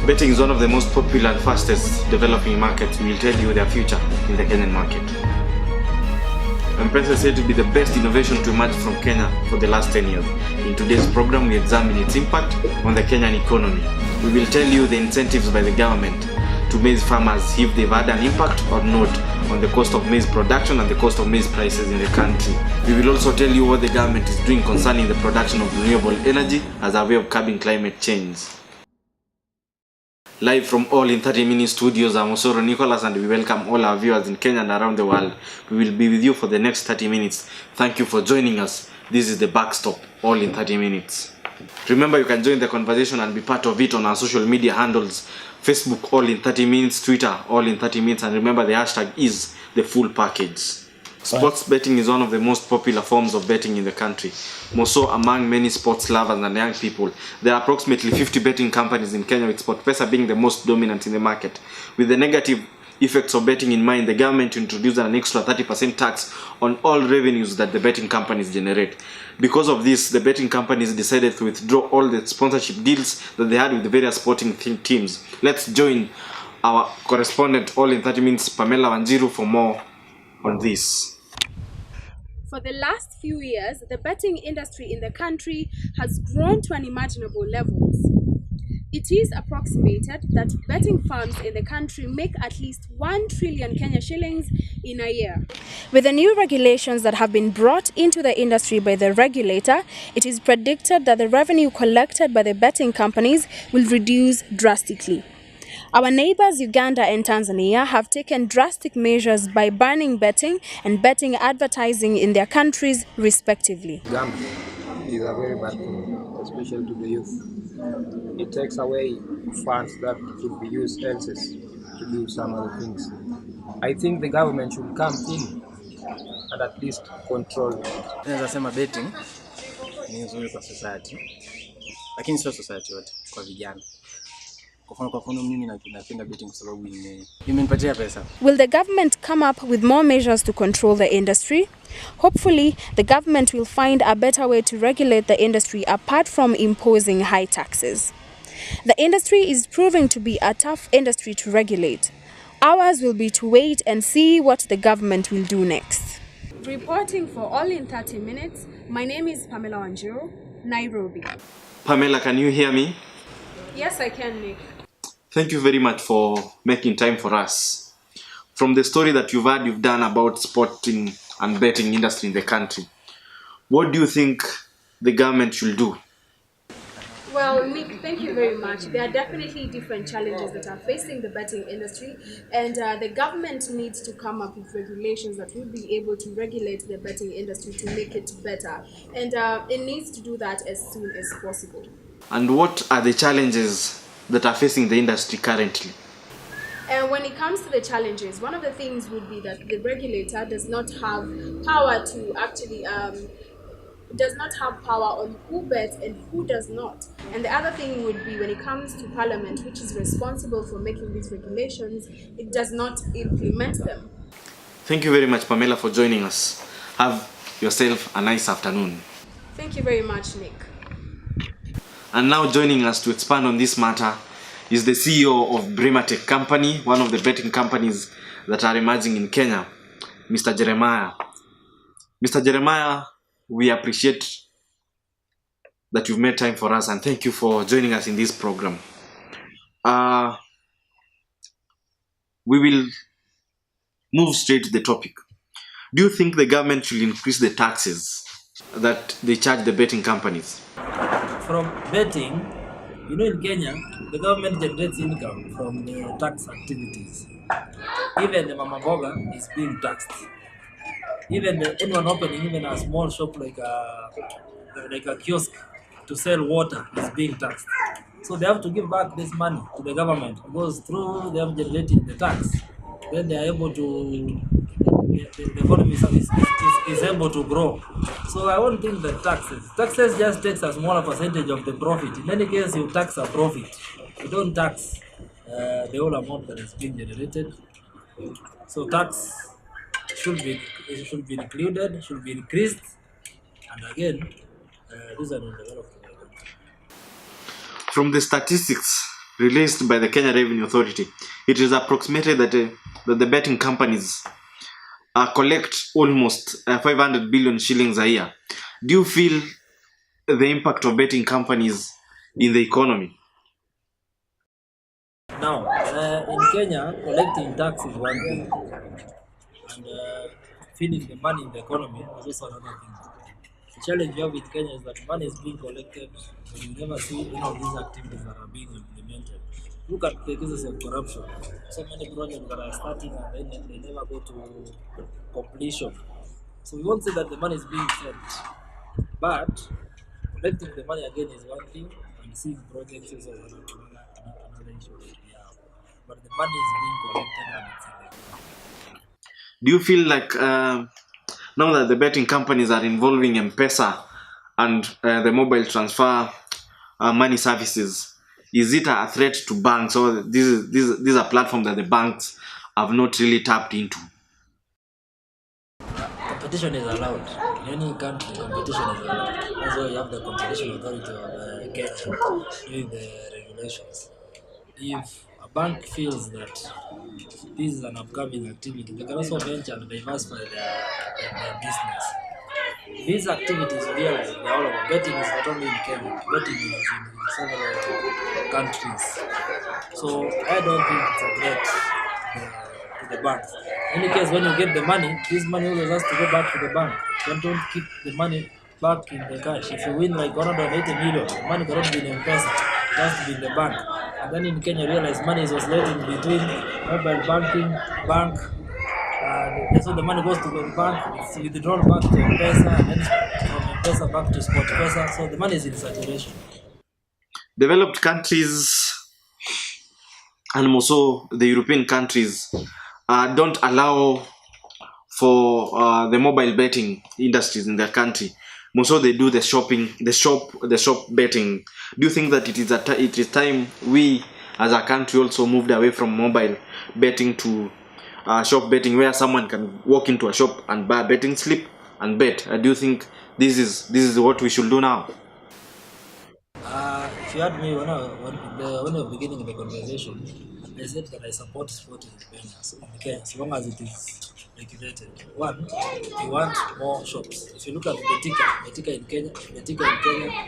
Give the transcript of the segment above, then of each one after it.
Betting is one of the most popular and fastest developing markets. We will tell you their future in the Kenyan market. M-Pesa is said to be the best innovation to emerge from Kenya for the last 10 years. In today's program, we examine its impact on the Kenyan economy. We will tell you the incentives by the government to maize farmers, if they've had an impact or not on the cost of maize production and the cost of maize prices in the country. We will also tell you what the government is doing concerning the production of renewable energy as a way of curbing climate change. Live from All in 30 Minutes Studios, I'm Osoro Nicholas, and we welcome all our viewers in Kenya and around the world. We will be with you for the next 30 minutes. Thank you for joining us. This is the Backstop, All in 30 Minutes. Remember, you can join the conversation and be part of it on our social media handles. Facebook, All in 30 Minutes, Twitter, All in 30 Minutes, and remember the hashtag is the full package. Sports betting is one of the most popular forms of betting in the country, more so among many sports lovers and young people. There are approximately 50 betting companies in Kenya, with SportPesa being the most dominant in the market. With the negative effects of betting in mind, the government introduced an extra 30% tax on all revenues that the betting companies generate. Because of this, the betting companies decided to withdraw all the sponsorship deals that they had with the various sporting teams. Let's join our correspondent All in 30 Minutes, Pamela Wanjiru, for more on this. For the last few years, the betting industry in the country has grown to unimaginable levels. It is approximated that betting firms in the country make at least 1 trillion Kenya shillings in a year. With the new regulations that have been brought into the industry by the regulator, it is predicted that the revenue collected by the betting companies will reduce drastically. Our neighbors Uganda and Tanzania have taken drastic measures by banning betting and betting advertising in their countries respectively. Gambling is a very bad thing, especially to the youth. It takes away funds that should be used elsewhere to do some other things. I think the government should come in and at least control it. Naweza sema betting ni nzuri kwa society, lakini sio society yote, kwa vijana. Will the government come up with more measures to control the industry? Hopefully, the government will find a better way to regulate the industry apart from imposing high taxes. The industry is proving to be a tough industry to regulate. Ours will be to wait and see what the government will do next. Reporting for All in 30 Minutes, my name is Pamela Wanjiru, Nairobi. Pamela, can you hear me? Yes, I can, Nick. Thank you very much for making time for us. From the story that you've done about sporting and betting industry in the country, what do you think the government should do? Well, Nick, thank you very much. There are definitely different challenges that are facing the betting industry, and the government needs to come up with regulations that will be able to regulate the betting industry to make it better, and it needs to do that as soon as possible. And what are the challenges that are facing the industry currently? And when it comes to the challenges, one of the things would be that the regulator does not have power to actually on who bets and who does not. And the other thing would be when it comes to Parliament, which is responsible for making these regulations, it does not implement them. Thank you very much, Pamela, for joining us. Have yourself a nice afternoon. Thank you very much, Nick. And now joining us to expand on this matter is the CEO of Brimatech Company, one of the betting companies that are emerging in Kenya, Mr. Jeremiah. Mr. Jeremiah, we appreciate that you've made time for us, and thank you for joining us in this program. We will move straight to the topic. Do you think the government should increase the taxes that they charge the betting companies? From betting, in Kenya, the government generates income from the tax activities. Even the mama boga is being taxed. Even anyone opening even a small shop like a kiosk to sell water is being taxed. So they have to give back this money to the government because through them generating the tax, then they are able to, the economy is able to grow. So I won't think that taxes just takes a smaller percentage of the profit. In any case, you tax a profit. You don't tax the whole amount that is being generated. So tax should be included, should be increased, and again, these are not developed. From the statistics released by the Kenya Revenue Authority, it is approximated that the betting companies collect almost 500 billion shillings a year. Do you feel the impact of betting companies in the economy? Now, in Kenya, collecting tax is one thing, and feeding the money in the economy is also another thing. The challenge you have with Kenya is that money is being collected, but you never see any of these activities that are being implemented. Look at the cases of corruption. So many projects that are starting and then they never go to completion. So we won't say that the money is being spent, but collecting the money again is one thing, and seeing projects is another issue that we have. But the money is being collected and it's in the. Do you feel like now that the betting companies are involving M-Pesa and the mobile transfer money services, is it a threat to banks, or this is a platform that the banks have not really tapped into? Competition is allowed. In any country, competition is allowed. That's why you have the Competition Authority of Kenya doing the regulations. If a bank feels that this is an upcoming activity, they can also venture and diversify their business. These activities realize they are all over. Betting is not only in Kenya, betting is in several countries. So I don't think it's a threat to the banks. In any case, when you get the money, this money always has to go back to the bank. You don't keep the money back in the cash. If you win like 180 million, the money cannot be in M-Pesa, it has to be in the bank. And then in Kenya, realize money is oscillating between mobile banking, bank, so the money goes to the bank, it's withdrawn back to M-Pesa, and then from M-Pesa back to SportPesa. So the money is in saturation. Developed countries and also the European countries don't allow for the mobile betting industries in their country. Also, they do the shop betting. Do you think that it is time we as a country also moved away from mobile betting to shop betting, where someone can walk into a shop and buy a betting slip and bet? Do you think this is what we should do now? If you had me when I was beginning the conversation, I said that I support sport in Kenya, as long as it is regulated. One, we want more shops. If you look at Betika in Kenya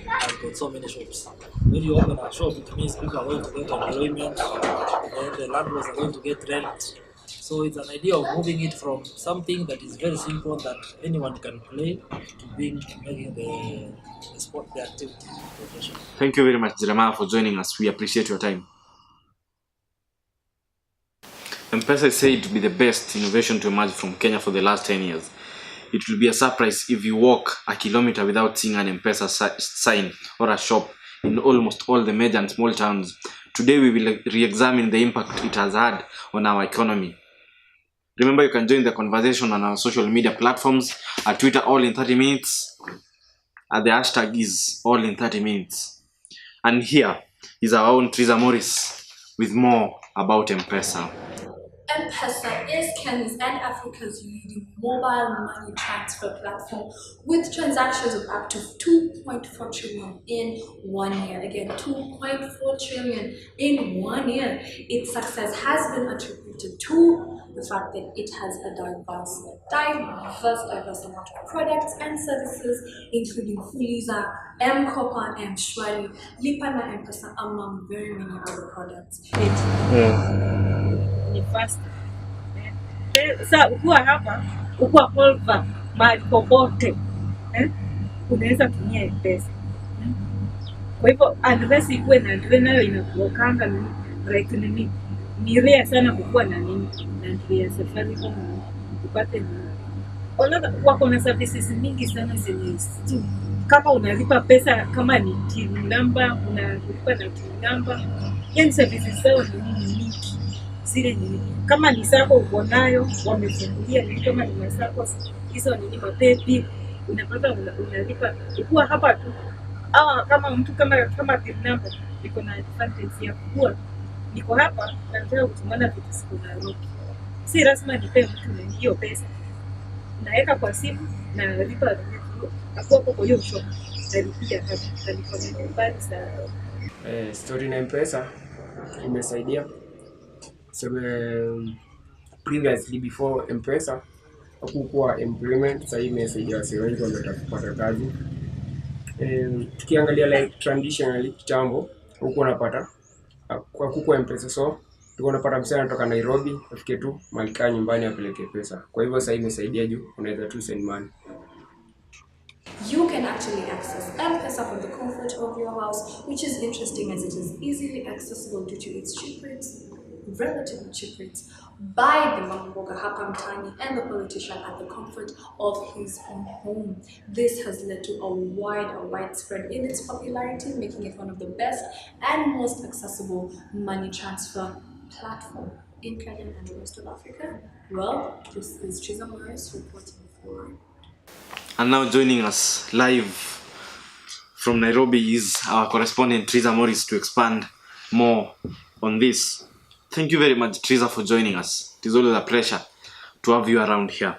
has got so many shops. When you open a shop, it means people are going to get employment, and the landlords are going to get rent. So it's an idea of moving it from something that is very simple that anyone can play to making the sport, the activity professional. Thank you very much, Jeremiah, for joining us. We appreciate your time. M-Pesa is said to be the best innovation to emerge from Kenya for the last 10 years. It will be a surprise if you walk a kilometer without seeing an M-Pesa sign or a shop in almost all the major and small towns. Today we will re-examine the impact it has had on our economy. Remember, you can join the conversation on our social media platforms. At Twitter, all in 30 minutes. The hashtag is all in 30 minutes. And here is our own Teresa Morris with more about M-Pesa. M-Pesa is Kenya's and Africa's leading mobile money transfer platform with transactions of up to 2.4 trillion in 1 year. Again, 2.4 trillion in 1 year. Its success has been attributed to the fact that it has a diverse amount of products and services, including Fuliza, M-Kopa, M-Shwari, Lipa na M-Pesa, among very many other products. Ni fast. Sasa ukiwa hapa, ukiwa Polva, mahali popote, unaweza tumia M-Pesa. Kwa hivyo address ikuwe na ndio nayo inakuokanga like ni rare sana kukuwa na ndio ya Safaricom upate wako na services mingi sana zenye kama unalipa pesa kama ni TIN number, unalipa na TIN number. Yani services zao ni mingi. Zile ni kama ni sako uko nayo wamefungulia, ni kama ni masako hizo ni mapepi unapata unalipa ukiwa hapa tu. Kama mtu kama TIN number iko na advantage ya kuwa niko hapa na nataka kutumana vitu siku na roki. Si lazima nipe mtu na hiyo pesa. Naweka kwa simu na nalipa hapo kwa hiyo shop. Nalipia hapa nalipia mbali sana. Story na M-Pesa imesaidia. Seme previously before M-Pesa hakukuwa employment, sasa hii imesaidia wase wengi wametaka kupata kazi. Tukiangalia like traditionally kitambo huko unapata hakukuwa M-Pesa, so tulikuwa unapata msanii anatoka Nairobi afike tu Malika nyumbani apeleke pesa. Kwa hivyo sasa imesaidia juu unaweza tu send money. You can actually access M-Pesa from the comfort of your house, which is interesting as it is easily accessible due to its cheap rates, relatively cheap rates, by the Mama Mboga hapa mtaani and the politician at the comfort of his own home. This has led to a widespread in its popularity, making it one of the best and most accessible money transfer platform in Kenya and the rest of Africa. Well, this is Chiza Morris reporting for. And now joining us live from Nairobi is our correspondent Triza Morris to expand more on this. Thank you very much, Triza, for joining us. It is always a pleasure to have you around here.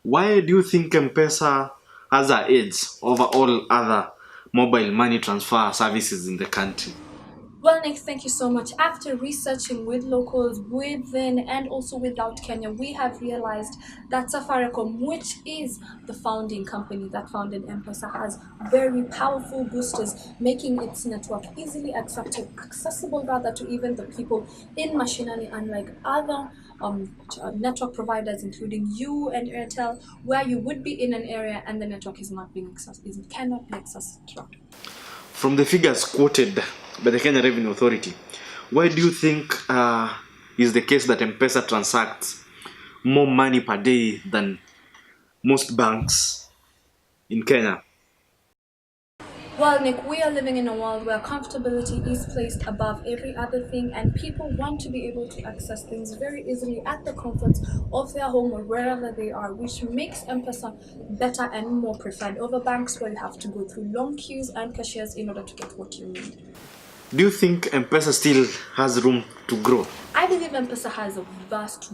Why do you think M-Pesa has an edge over all other mobile money transfer services in the country? Well, Nick, thank you so much. After researching with locals within and also without Kenya, we have realized that Safaricom, which is the founding company that founded M-Pesa, has very powerful boosters, making its network easily accessible rather to even the people in Mashinani, unlike other network providers, including you and Airtel, where you would be in an area and the network is not being accessed, it cannot be accessed. From the figures quoted by the Kenya Revenue Authority, why do you think is the case that M-Pesa transacts more money per day than most banks in Kenya? Well, Nick, we are living in a world where comfortability is placed above every other thing, and people want to be able to access things very easily at the comfort of their home or wherever they are, which makes M-Pesa better and more preferred over banks where you have to go through long queues and cashiers in order to get what you need. Do you think M-Pesa still has room to grow? I believe M-Pesa has a vast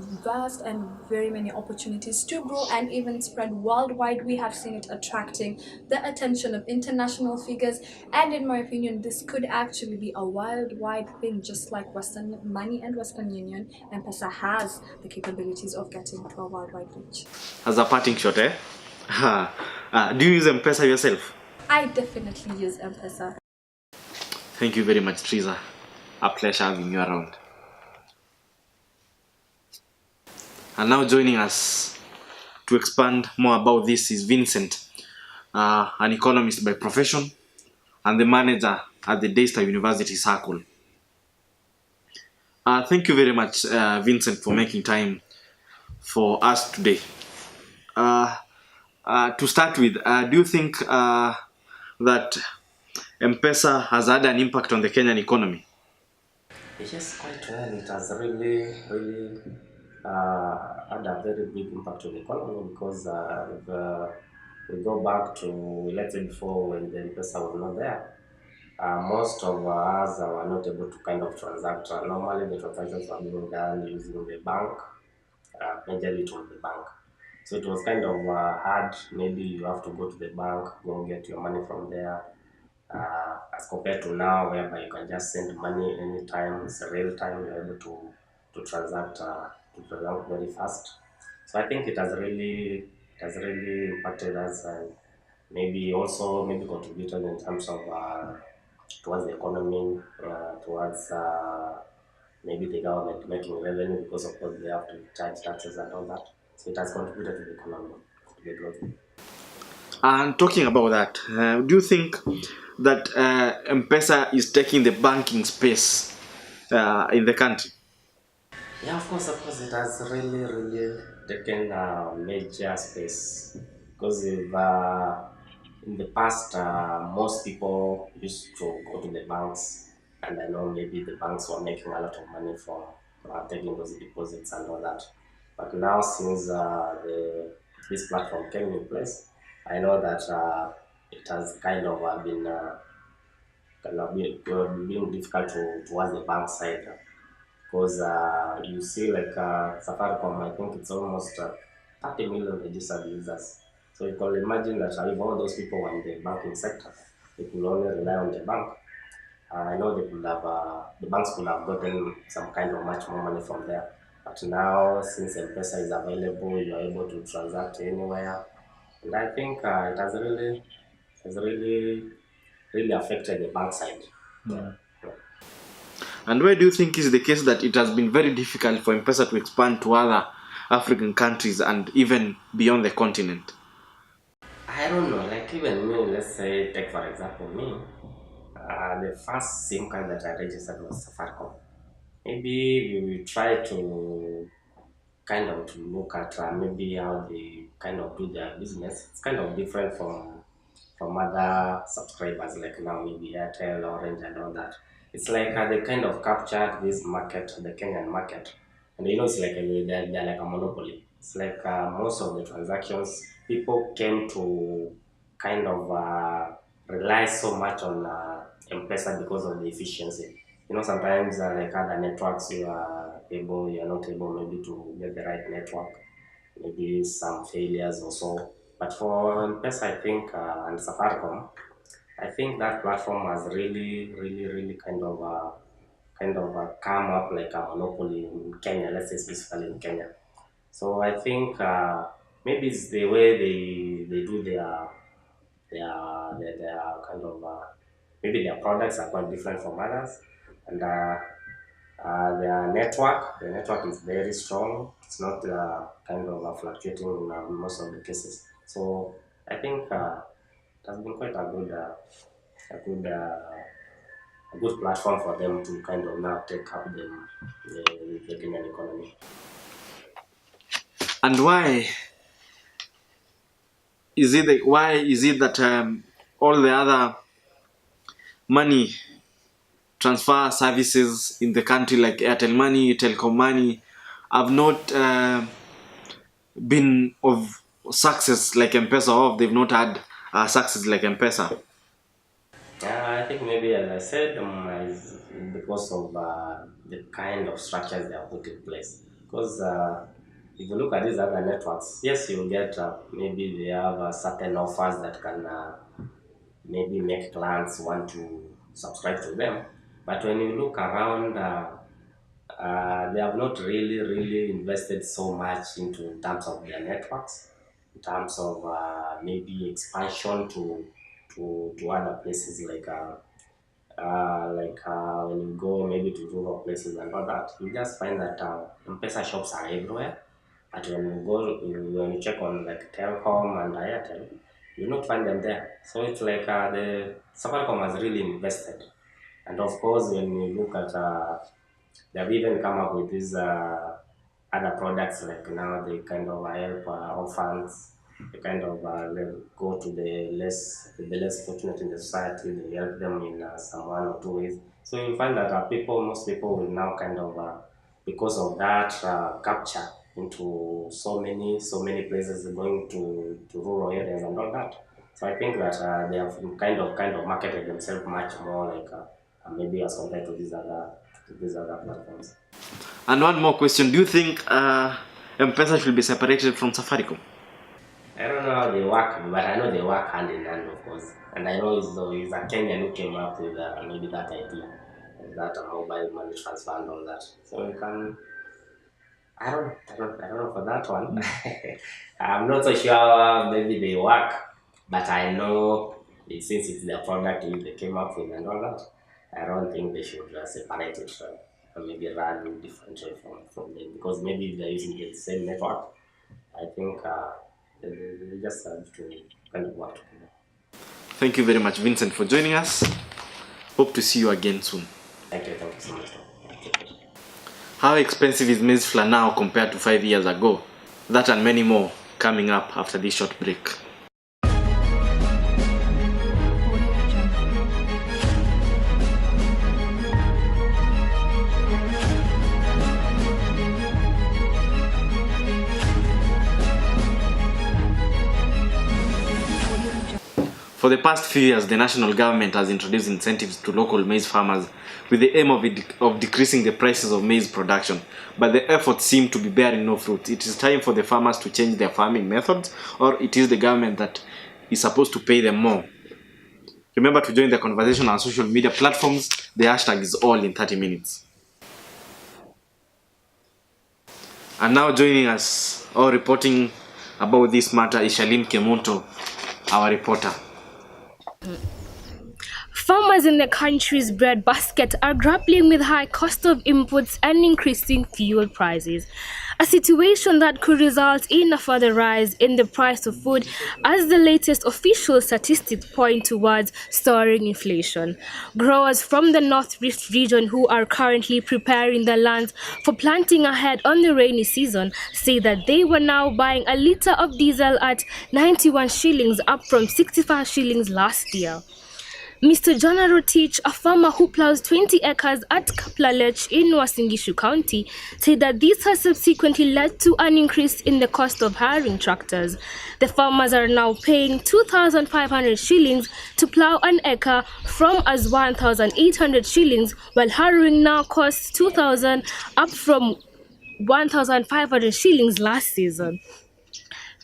and very many opportunities to grow and even spread worldwide. We have seen it attracting the attention of international figures, and in my opinion, this could actually be a worldwide thing, just like Western Money and Western Union. M-Pesa has the capabilities of getting to a worldwide reach. As a parting shot, do you use M-Pesa yourself? I definitely use M-Pesa. Thank you very much, Triza. A pleasure having you around. And now joining us to expand more about this is Vincent, an economist by profession and the manager at the Daystar University Circle. Thank you very much, Vincent, for making time for us today. To start with, do you think that M-Pesa has had an impact on the Kenyan economy? Yes, quite well. It has really had a very big impact on the economy because if we go back to, let's say, before when the M-Pesa was not there, most of us were not able to kind of transact. Normally, the transactions were being done using the bank, majorly to the bank. So it was kind of hard. Maybe you have to go to the bank, go get your money from there. As compared to now, whereby you can just send money anytime, it's a real time, you're able to transact very fast. So I think it has really impacted us, and maybe contributed in terms of towards the economy, towards maybe the government making revenue, because of course they have to charge taxes and all that. So it has contributed to the economy, to the growth. And talking about that, do you think that M-Pesa is taking the banking space in the country? Yeah, of course, it has really taken a major space, because if in the past most people used to go to the banks, and I know maybe the banks were making a lot of money from taking those deposits and all that. But now, since this platform came in place, I know that it has kind of been difficult towards the bank side, because you see, like Safaricom, I think it's almost 30 million registered users. So you can imagine that if all those people were in the banking sector, they could only rely on the bank. I know they could have, the banks could have gotten some kind of much more money from there. But now, since M-Pesa is available, you are able to transact anywhere. And I think it has really affected the bank side. Yeah. And why do you think is the case that it has been very difficult for M-Pesa to expand to other African countries and even beyond the continent? I don't know, like even me, let's say, take for example me, the first SIM card that I registered was Safaricom. Maybe we will try to kind of to look at maybe how they kind of do their business. It's kind of different from other subscribers like now maybe Airtel, Orange and all that. It's like they kind of captured this market, the Kenyan market, and it's like they're like a monopoly. It's like most of the transactions people came to kind of rely so much on M-Pesa because of the efficiency. Sometimes like other networks, you're not able maybe to get the right network, maybe some failures or so. But for M-Pesa, I think, and Safaricom, I think that platform has really, really, really kind of come up like a monopoly in Kenya, let's say specifically in Kenya. So I think maybe it's the way they do their kind of maybe their products are quite different from others, and the network is very strong. It's not kind of fluctuating in most of the cases. So I think it has been quite a good, a good platform for them to kind of now take up the Kenyan economy. And why is it that all the other money transfer services in the country like Airtel Money, Telcom Money have not been of success like M-Pesa, or they've not had success like M-Pesa? I think maybe, as I said, is because of the kind of structures they are put in place. Because if you look at these other networks, yes, you get maybe they have certain offers that can maybe make clients want to subscribe to them. But when you look around, they have not really invested so much in terms of their networks, in terms of maybe expansion to other places like when you go maybe to rural places and all that, you just find that M-Pesa shops are everywhere. But when you check on like Telcom and Airtel, you not find them there. So it's like the Safaricom has really invested. And of course, when you look at, they've even come up with these other products, like now they kind of help orphans. They kind of go to the less fortunate in the society. They help them in some one or two ways. So you find that most people will now kind of, because of that, capture into so many places, going to rural areas and all that. So I think that they have kind of marketed themselves much more like maybe as compared to these other platforms. And one more question: do you think M-Pesa should be separated from Safaricom? I don't know how they work, but I know they work hand in hand, of course. And I know it's a Kenyan who came up with maybe that idea, that mobile money transfer and all that. So you can. I don't know for that one. I'm not so sure. Maybe they work, but I know since it's their product they came up with and all that, I don't think they should separate it and maybe run differently from them, because maybe if they're using the same network, I think they just have to kind of work together. Thank you very much, Vincent, for joining us. Hope to see you again soon. Thank you so much. How expensive is maize flour now compared to 5 years ago? That and many more coming up after this short break. For the past few years, the national government has introduced incentives to local maize farmers with the aim of decreasing the prices of maize production. But the efforts seem to be bearing no fruit. It is time for the farmers to change their farming methods, or it is the government that is supposed to pay them more. Remember to join the conversation on social media platforms. The hashtag is all in 30 minutes. And now joining us or reporting about this matter is Shalin Kemunto, our reporter. Farmers in the country's bread basket are grappling with high cost of inputs and increasing fuel prices, a situation that could result in a further rise in the price of food as the latest official statistics point towards soaring inflation. Growers from the North Rift region who are currently preparing their lands for planting ahead on the rainy season say that they were now buying a litre of diesel at 91 shillings, up from 65 shillings last year. Mr. John Rotich, a farmer who plows 20 acres at Kaplalech in Uasin Gishu County, said that this has subsequently led to an increase in the cost of hiring tractors. The farmers are now paying 2,500 shillings to plow an acre from as 1,800 shillings, while harrowing now costs 2,000, up from 1,500 shillings last season.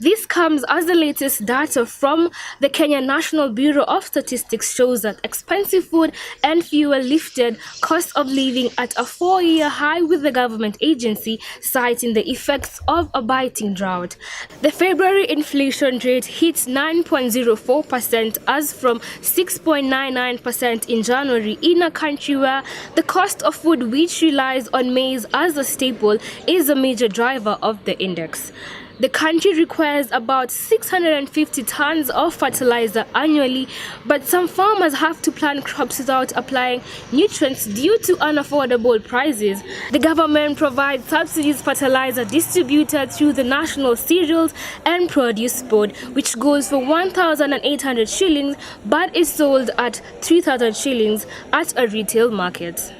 This comes as the latest data from the Kenya National Bureau of Statistics shows that expensive food and fuel lifted cost of living at a 4-year high, with the government agency citing the effects of a biting drought. The February inflation rate hit 9.04% as from 6.99% in January, in a country where the cost of food, which relies on maize as a staple, is a major driver of the index. The country requires about 650 tons of fertilizer annually, but some farmers have to plant crops without applying nutrients due to unaffordable prices. The government provides subsidized fertilizer distributed through the National Cereals and Produce Board, which goes for 1,800 shillings but is sold at 3,000 shillings at a retail market.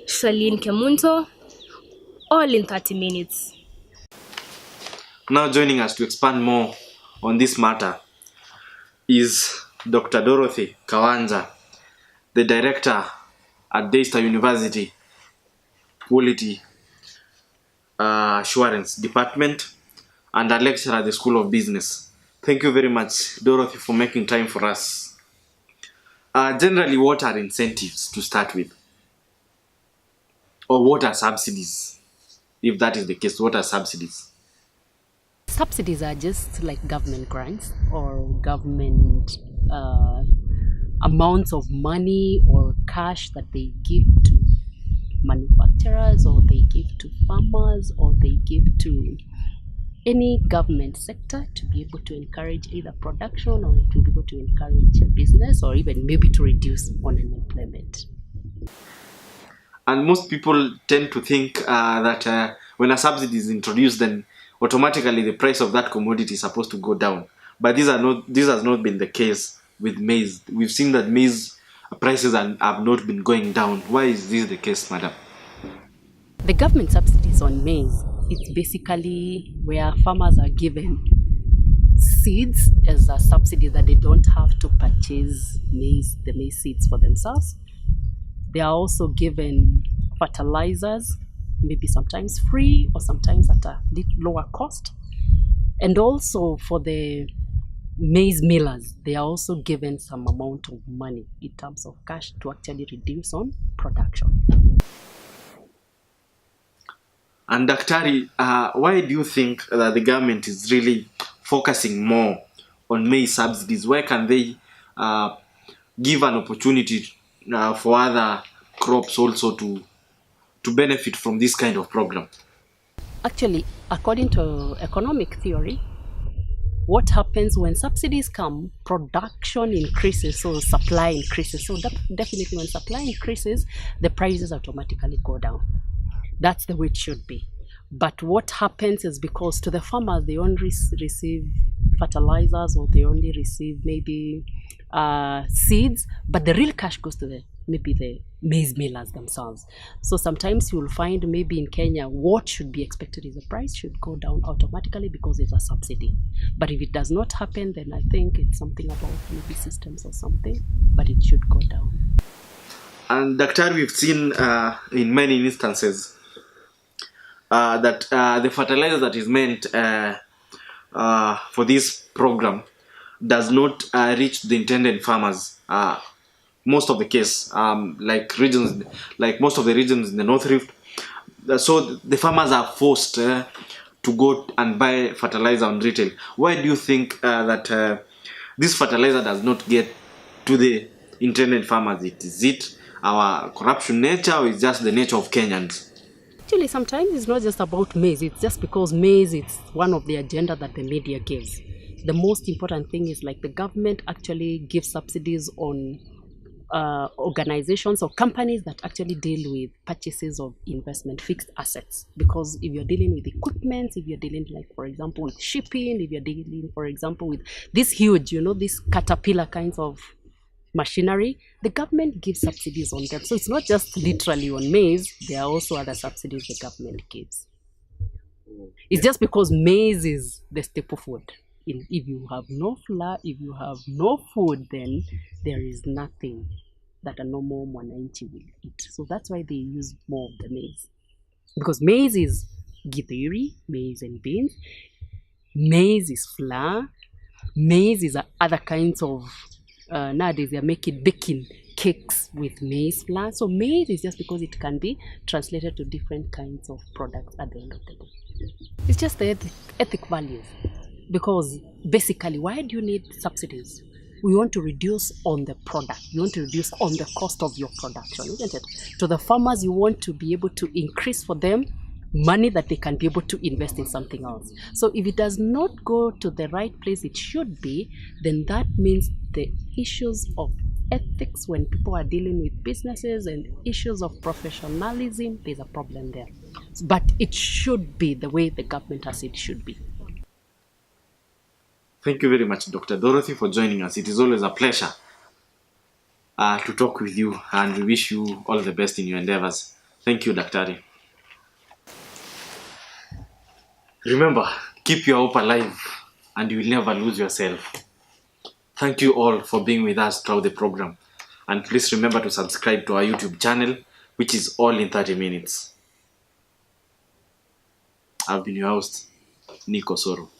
Shalin Kemunto, all in 30 minutes. Now joining us to expand more on this matter is Dr. Dorothy Kawanja, the director at Daystar University Quality Assurance Department and a lecturer at the School of Business. Thank you very much, Dorothy, for making time for us. Generally, what are incentives to start with? Or what are subsidies? If that is the case, what are subsidies? Subsidies are just like government grants or government amounts of money or cash that they give to manufacturers, or they give to farmers, or they give to any government sector to be able to encourage either production or to be able to encourage business, or even maybe to reduce unemployment. And most people tend to think that when a subsidy is introduced, then automatically the price of that commodity is supposed to go down. But this has not been the case with maize. We've seen that maize prices have not been going down. Why is this the case, madam? The government subsidies on maize, it's basically where farmers are given seeds as a subsidy, that they don't have to purchase the maize seeds for themselves. They are also given fertilizers, maybe sometimes free or sometimes at a little lower cost. And also for the maize millers, they are also given some amount of money in terms of cash to actually reduce on production. And Daktari, why do you think that the government is really focusing more on maize subsidies? Why can they give an opportunity for other crops also to benefit from this kind of program? Actually, according to economic theory, what happens when subsidies come, production increases, so supply increases. So definitely when supply increases, the prices automatically go down. That's the way it should be. But what happens is, because to the farmers, they only receive fertilizers, or they only receive maybe seeds, but the real cash goes to maybe the maize millers themselves. So sometimes you'll find maybe in Kenya, what should be expected is the price should go down automatically because it's a subsidy. But if it does not happen, then I think it's something about maybe systems or something, but it should go down. And Daktari, we've seen in many instances that the fertilizer that is meant for this program does not reach the intended farmers. Most of the case, like most of the regions in the North Rift, so the farmers are forced to go and buy fertilizer on retail. Why do you think that this fertilizer does not get to the intended farmers? Is it our corruption nature, or is just the nature of Kenyans? Actually, sometimes it's not just about maize. It's just because maize is one of the agenda that the media gives. The most important thing is like the government actually gives subsidies on organizations or companies that actually deal with purchases of investment fixed assets. Because if you're dealing with equipment, if you're dealing, like, for example, with shipping, if you're dealing, for example, with this huge, this caterpillar kinds of machinery, the government gives subsidies on them. So it's not just literally on maize, there are also other subsidies the government gives. It's just because maize is the staple food. If you have no flour, if you have no food, then there is nothing that a normal mwananchi will eat. So that's why they use more of the maize. Because maize is githeri, maize and beans. Maize is flour. Maize is other kinds of, nowadays they are baking cakes with maize flour. So maize is just because it can be translated to different kinds of products at the end of the day. It's just the ethic values. Because basically, why do you need subsidies? We want to reduce on the product. You want to reduce on the cost of your production, isn't it? To the farmers, you want to be able to increase for them money that they can be able to invest in something else. So if it does not go to the right place it should be, then that means the issues of ethics when people are dealing with businesses and issues of professionalism, there's a problem there. But it should be the way the government has it should be. Thank you very much, Dr. Dorothy, for joining us. It is always a pleasure to talk with you, and we wish you all the best in your endeavors. Thank you, Daktari. Remember, keep your hope alive, and you will never lose yourself. Thank you all for being with us throughout the program. And please remember to subscribe to our YouTube channel, which is All in 30 Minutes. I've been your host, Nico Soro.